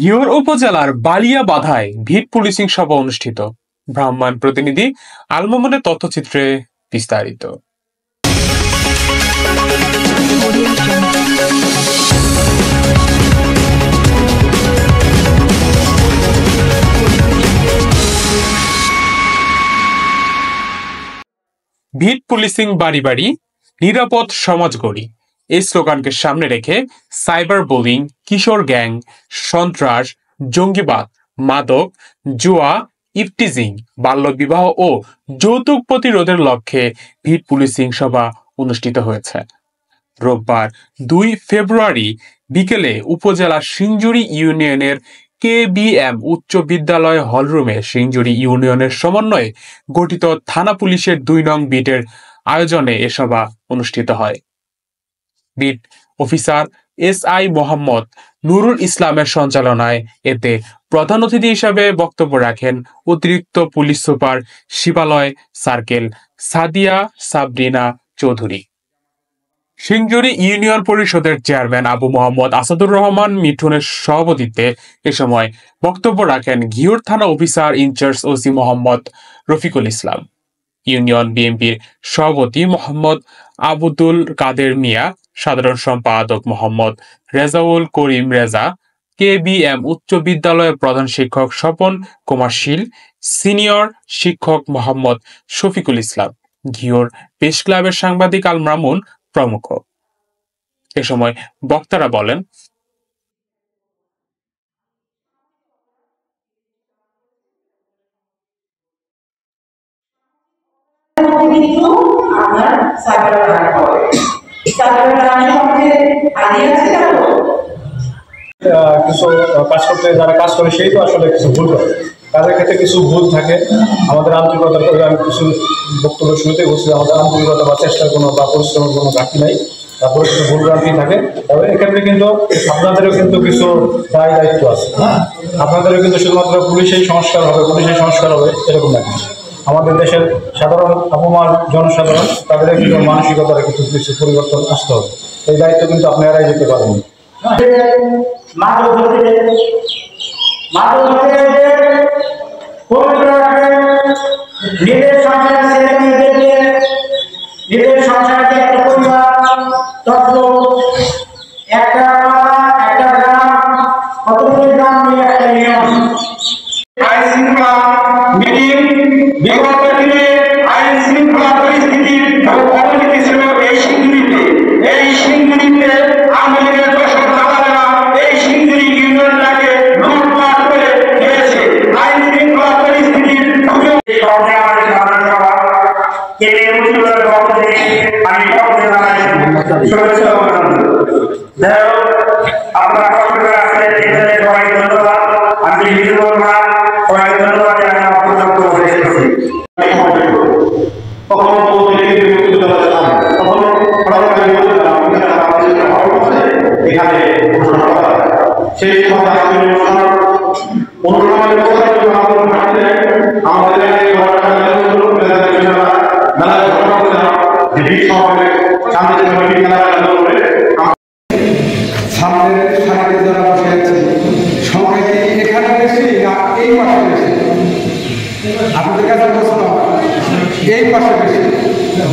ঘিওর উপজেলার বালিয়াবাধায় ভিট পুলিশিং সভা অনুষ্ঠিত। ভ্রাম্যমাণ প্রতিনিধি আল মামুনের তথ্যচিত্রে বিস্তারিত। ভিট পুলিশিং বাড়ি বাড়ি, নিরাপদ সমাজ গড়ি এই স্লোগানকে সামনে রেখে সাইবার বুলিং, কিশোর গ্যাং, সন্ত্রাস, জঙ্গিবাদ, মাদক, জুয়া, ইফটিজিং, বাল্যবিবাহ ও যৌতুক প্রতিরোধের লক্ষ্যে ভিট পুলিশিং সভা অনুষ্ঠিত হয়েছে। রোববার 2 ফেব্রুয়ারি বিকেলে উপজেলা সিংজুরি ইউনিয়নের KBM উচ্চ বিদ্যালয় হলরুমে সিংজুরি ইউনিয়নের সমন্বয়ে গঠিত থানা পুলিশের 2 নং বিটের আয়োজনে এ সভা অনুষ্ঠিত হয়। Beat officer SI Mohammad Nurul ইসলামের সঞ্চালনায় এতে প্রধান অতিথি হিসাবে বক্তব্য রাখেন অতিরিক্ত police super Shibalaya circle Sadia Sabrina Chowdhury. Singjuri union পরিষদের চেয়ারম্যান আবু মোহাম্মদ আসাদুর রহমান মিঠুনের সভাপতিত্বে এ সময় বক্তব্য রাখেন ঘিওর থানা officer in charge OC Mohammad Rafiqul Islam, union বিএনপির সভাপতি মোহাম্মদ আবুদুল কাদের মিয়া, সাধারণ সম্পাদক মোহাম্মদ রেজাউল করিম রেজা, KBM উচ্চ বিদ্যালয়ের প্রধান শিক্ষক স্বপন কুমার শীল, সিনিয়র শিক্ষক মোহাম্মদ শফিকুল ইসলাম, ঘিওর প্রেস ক্লাবের সাংবাদিক আল মামুন প্রমুখ। এ সময় বক্তারা বলেন, কিছু কাজ করতে যারা কাজ করে সেই তো আসলে কিছু ভুল করে, তাদের ক্ষেত্রে কিছু ভুল থাকে। আমাদের আন্তরিকতার করে আমি কিছু বক্তব্য শুরুতে বলছি, আমাদের আন্তরিকতা বা চেষ্টার কোনো বা পরিশ্রমের কোনো ঘাটতি নাই, তারপরে কিছু ভুল ভ্রান্তি থাকে। তবে এক্ষেত্রে কিন্তু আপনাদেরও কিন্তু কিছু দায় দায়িত্ব আছে। হ্যাঁ, আপনাদেরও কিন্তু শুধুমাত্র পুলিশেই সংস্কার হবে এরকম না। আমাদের দেশের সাধারণ অপমান জনসাধারণ তাদের কিন্তু মানসিকতার কিছু পরিবর্তন আসতে হবে। এই দায়িত্ব কিন্তু আপনি এড়াই যেতে পারেন।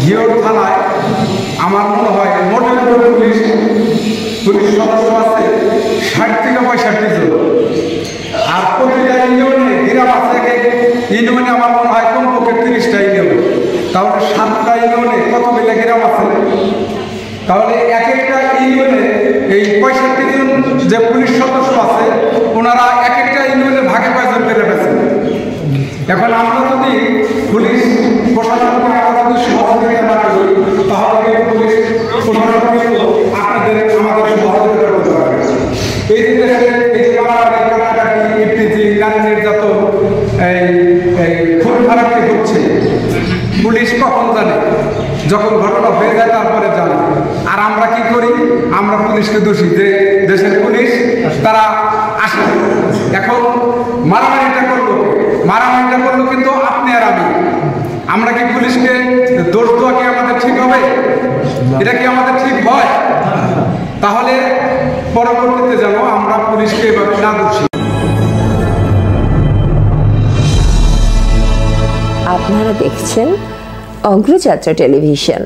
ঘিওর থানায় আমার মনে হয় মোটের পুলিশ সদস্য আছে 60 থেকে 65 জন, আর প্রতিটা ইউনিয়নে গ্রাম আছে, ইউনিয়নে আমার মনে হয় কমপক্ষে 30টা ইউনিয়ন, তাহলে 7টা ইউনিয়নে কত মিলে গ্রাম আছে? তাহলে এক একটা ইউনিয়নে এই 65 জন যে পুলিশ সদস্য আছে ওনারা এক একটা ইউনিয়নে ভাগে কয়জন পেরে পেয়েছেন। এখন আমরা যদি পুলিশ প্রশাসনকে আমরা যদি সহযোগিতা না করি তাহলে পুলিশ প্রশাসন কিন্তু আমাদের সহযোগিতা করতে পারবে। এই দেশে এই যে কাটাকাটি, ইফটিজিং, নারী নির্যাতন, এই খুন খারাপি হচ্ছে, পুলিশ কখন জানে? যখন ঘটনা হয়ে যায় তারপরে জানে। আর আমরা কি করি? আমরা পুলিশকে দোষী যে দেশের পুলিশ তারা আসে। এখন মারামারিটা করলো কিন্তু আপনি আর আমরা কি পুলিশকে দোষ দেওয়া কি আমাদের ঠিক হবে? এটা কি আমাদের ঠিক হয়? তাহলে পরবর্তীতে যেন আমরা পুলিশকে এভাবে না দোষী। আপনারা দেখছেন অগ্রযাত্রা টেলিভিশন।